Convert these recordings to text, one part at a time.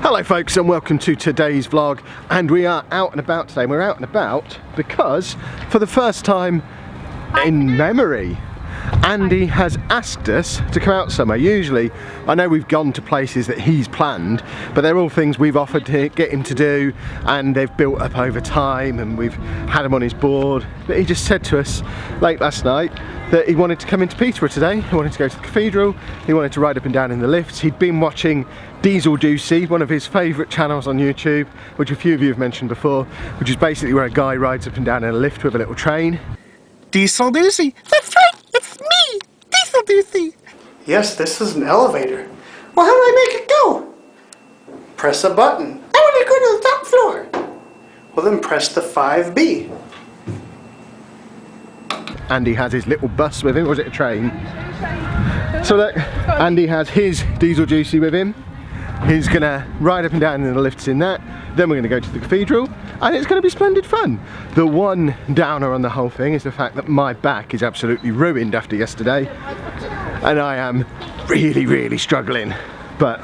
Hello folks and welcome to today's vlog, and we are out and about today. We're out and about because for the first time in memory Andy has asked us to come out somewhere. Usually I know we've gone to places that he's planned, but they're all things we've offered to get him to do and they've built up over time and we've had him on his board. But he just said to us late last night that he wanted to come into Peterborough today. He wanted to go to the cathedral, he wanted to ride up and down in the lifts. He'd been watching Diesel Juicy, one of his favourite channels on YouTube, which a few of you have mentioned before, which is basically where a guy rides up and down in a lift with a little train. Diesel Juicy, that's right, it's me, Diesel Juicy. Yes, this is an elevator. Well, how do I make it go? Press a button. I want to go to the top floor. Well, then press the 5B. Andy has his little bus with him, or was it a train? So look, Andy has his Diesel Juicy with him. He's gonna ride up and down in the lifts in that. Then we're gonna go to the cathedral and it's gonna be splendid fun. The one downer on the whole thing is the fact that my back is absolutely ruined after yesterday and I am really struggling. But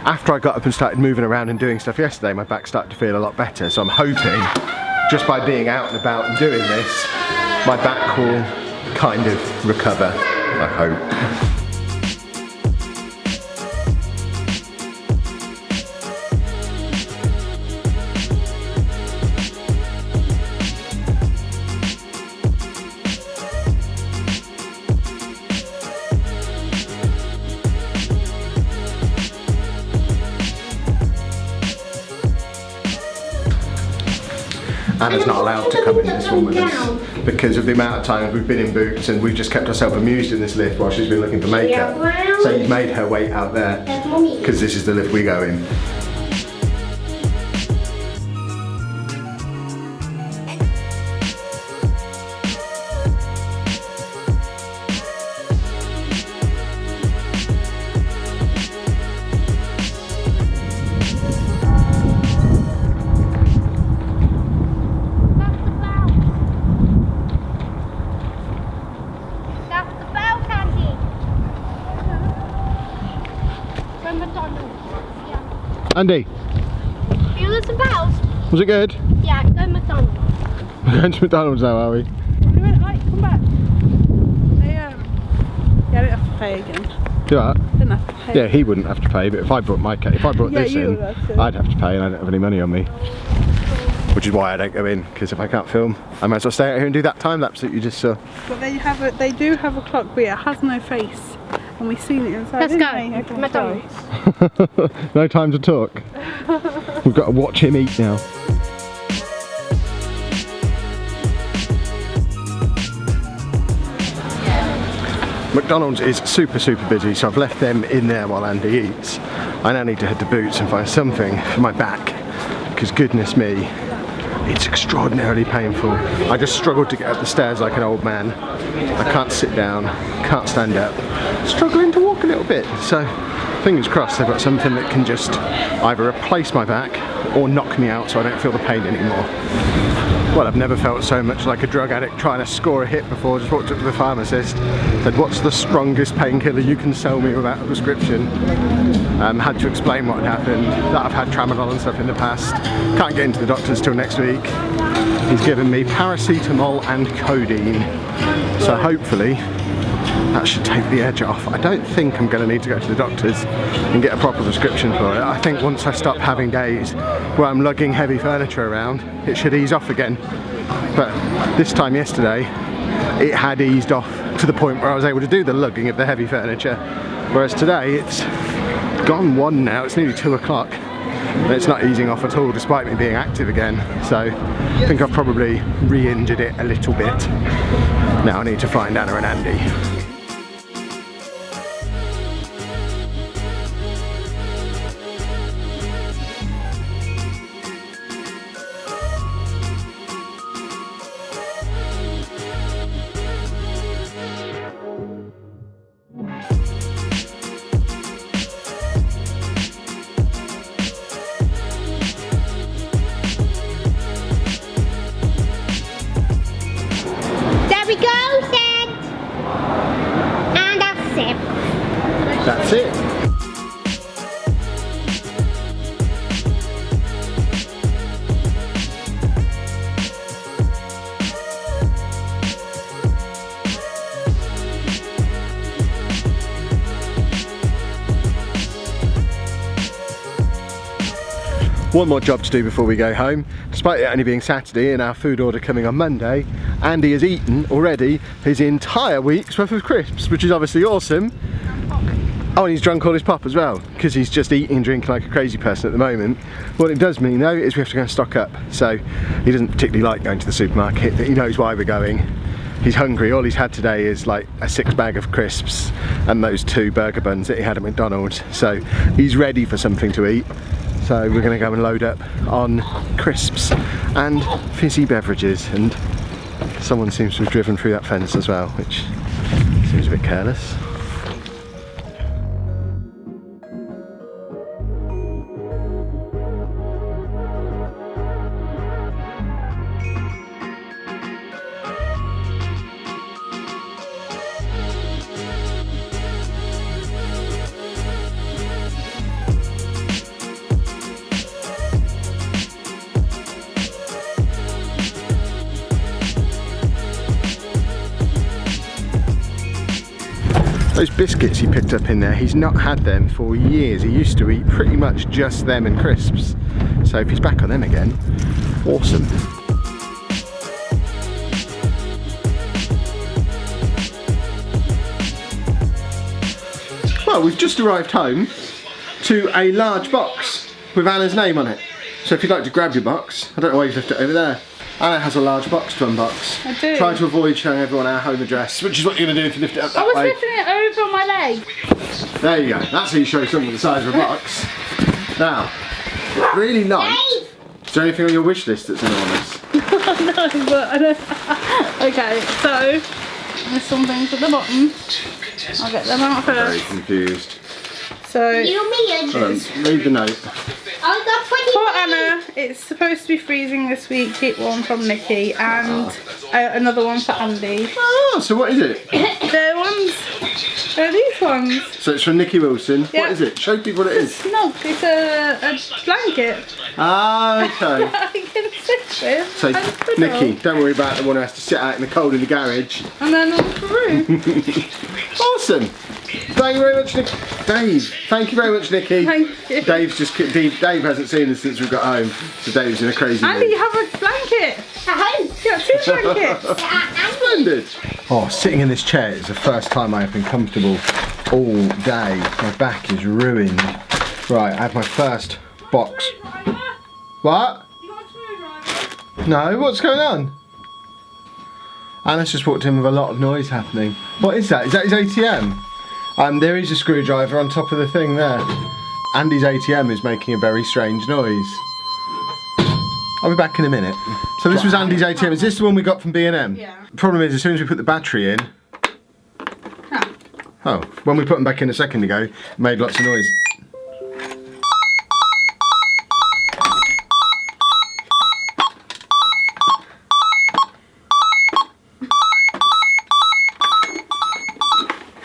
after I got up and started moving around and doing stuff yesterday, my back started to feel a lot better. So I'm hoping, just by being out and about and doing this, my back will kind of recover, I hope. Anna's not allowed to come in this one with us because of the amount of times we've been in boots and we've just kept ourselves amused in this lift while she's been looking for makeup. So you've made her wait out there because this is the lift we go in. Andy, you listen bells? Was it good? Yeah, go McDonald's. We're going to McDonald's now, are we? We went, right, come back. Yeah, I didn't have to pay again. Do that? Didn't have to pay. Yeah, he wouldn't have to pay, but if I brought this in, I'd have to pay and I don't have any money on me. Which is why I don't go in, because if I can't film, I might as well stay out here and do that time lapse that you just saw. But they do have a clock, but it has no face. And we've seen it inside. Let's go. McDonald's. No time to talk. We've got to watch him eat now. McDonald's is super busy, so I've left them in there while Andy eats. I now need to head to Boots and find something for my back, because goodness me, it's extraordinarily painful. I just struggled to get up the stairs like an old man. I can't sit down, can't stand up, struggling to walk a little bit. So fingers crossed they've got something that can just either replace my back or knock me out so I don't feel the pain anymore. Well, I've never felt so much like a drug addict trying to score a hit before. Just walked up to the pharmacist, said, what's the strongest painkiller you can sell me without a prescription? Had to explain what had happened, that I've had tramadol and stuff in the past. Can't get into the doctors till next week. He's given me paracetamol and codeine. So hopefully that should take the edge off. I don't think I'm going to need to go to the doctors and get a proper prescription for it. I think once I stop having days where I'm lugging heavy furniture around, it should ease off again. But this time yesterday, it had eased off to the point where I was able to do the lugging of the heavy furniture. Whereas today, it's gone 1 now, it's nearly 2 o'clock. And it's not easing off at all despite me being active again. So I think I've probably re-injured it a little bit. Now I need to find Anna and Andy. That's it. One more job to do before we go home. Despite it only being Saturday and our food order coming on Monday, Andy has eaten already his entire week's worth of crisps, which is obviously awesome. Oh, and he's drunk all his pop as well, because he's just eating and drinking like a crazy person at the moment. What it does mean though is we have to go and stock up. So he doesn't particularly like going to the supermarket, but he knows why we're going. He's hungry. All he's had today is like a 6 bag of crisps and those 2 burger buns that he had at McDonald's. So he's ready for something to eat. So we're going to go and load up on crisps and fizzy beverages. And someone seems to have driven through that fence as well, which seems a bit careless. Those biscuits he picked up in there, he's not had them for years. He used to eat pretty much just them and crisps. So if he's back on them again, awesome. Well, we've just arrived home to a large box with Anna's name on it. So if you'd like to grab your box, I don't know why you've left it over there. Anna has a large box to unbox. I do. Try to avoid showing everyone our home address, which is what you're going to do if you lift it up that way. I was lifting it over on my leg. There you go. That's how you show something the size of a box. Now, really light. Is there anything on your wish list that's enormous? No, but I don't. Okay, so there's some things at the bottom. I'll get them out Very first. confused. So, Hold on, read the note. for Anna, it's supposed to be freezing this week. Get one from Nikki and another one for Andy. Oh, so what is it? They're ones. They're these ones. So it's from Nikki Wilson. Yeah. What is it? Show people what it is. No, it's a blanket. Ah, okay. I can sit with. So and put Nikki, on. don't worry about the one who has to sit out in the cold in the garage. And then on the room. Awesome. Thank you very much, Nikki. Dave, thank you very much, Nikki. Thank you. Dave hasn't seen us since we got home, so Dave's in a crazy Andy, mood. you have a blanket. At home. You got 2 blankets. Splendid. Oh, sitting in this chair is the first time I have been comfortable all day. My back is ruined. Right, I have my first box. What? No, what's going on? Anna's just walked in with a lot of noise happening. What is that? Is that his ATM? There is a screwdriver on top of the thing there. Andy's ATM is making a very strange noise. I'll be back in a minute. So this was Andy's ATM. Is this the one we got from B&M? Yeah. The problem is, as soon as we put the battery in... Oh, when we put them back in a second ago, it made lots of noise.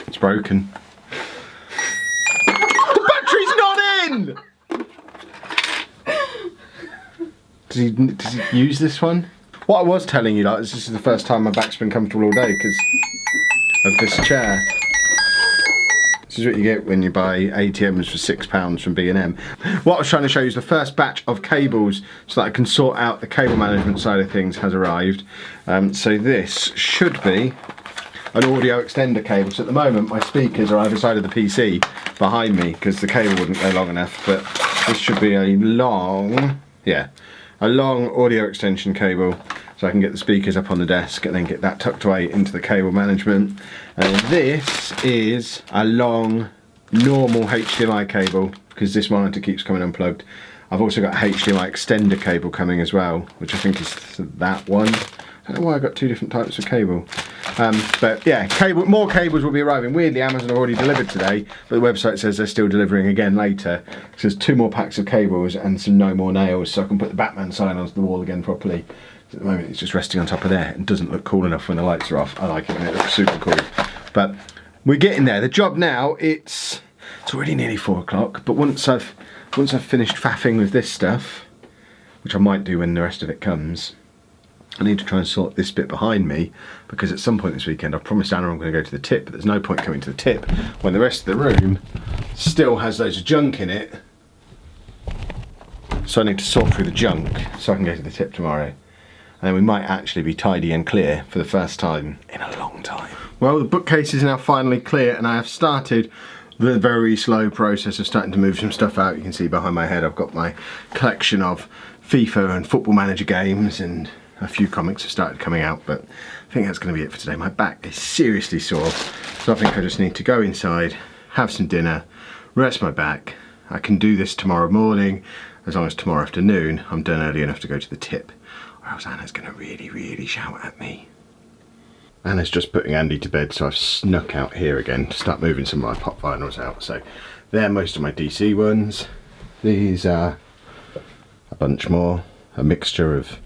It's broken. The battery's not in! Does he use this one? What I was telling you, like, this is the first time my back's been comfortable all day because of this chair. This is what you get when you buy ATMs for £6 from B&M. What I was trying to show you is the first batch of cables so that I can sort out the cable management side of things has arrived. So this should be an audio extender cable. So at the moment my speakers are either side of the PC behind me because the cable wouldn't go long enough, but this should be a long audio extension cable so I can get the speakers up on the desk and then get that tucked away into the cable management. And this is a long normal HDMI cable because this monitor keeps coming unplugged. I've also got a HDMI extender cable coming as well, which I think is that one. I don't know why I got 2 different types of cable. But yeah, more cables will be arriving. Weirdly, Amazon have already delivered today, but the website says they're still delivering again later. So there's 2 more packs of cables and some no more nails, so I can put the Batman sign onto the wall again properly. So at the moment it's just resting on top of there and doesn't look cool enough when the lights are off. I like it when it looks super cool. But we're getting there. The job now, it's already nearly 4 o'clock, but once I've finished faffing with this stuff, which I might do when the rest of it comes, I need to try and sort this bit behind me because at some point this weekend I've promised Anna I'm going to go to the tip, but there's no point coming to the tip when the rest of the room still has loads of junk in it So I need to sort through the junk so I can go to the tip tomorrow. And then we might actually be tidy and clear for the first time in a long time. Well, the bookcase is now finally clear and I have started the very slow process of starting to move some stuff out. You can see behind my head I've got my collection of FIFA and Football Manager games, and a few comics have started coming out, but I think that's going to be it for today. My back is seriously sore, so I think I just need to go inside, have some dinner, rest my back. I can do this tomorrow morning, as long as tomorrow afternoon I'm done early enough to go to the tip, or else Anna's going to really shout at me. Anna's just putting Andy to bed, so I've snuck out here again to start moving some of my pop vinyls out. So they're most of my DC ones. These are a bunch more, a mixture of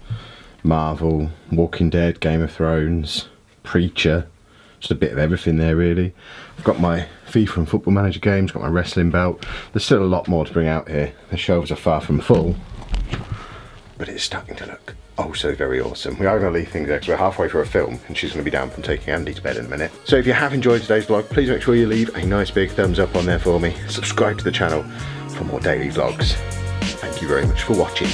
Marvel, Walking Dead, Game of Thrones, Preacher, just a bit of everything there really. I've got my FIFA and Football Manager games, got my wrestling belt. There's still a lot more to bring out here. The shelves are far from full, but it's starting to look oh so very awesome. We are going to leave things there because we're halfway through a film and she's going to be down from taking Andy to bed in a minute. So if you have enjoyed today's vlog, please make sure you leave a nice big thumbs up on there for me. Subscribe to the channel for more daily vlogs. Thank you very much for watching.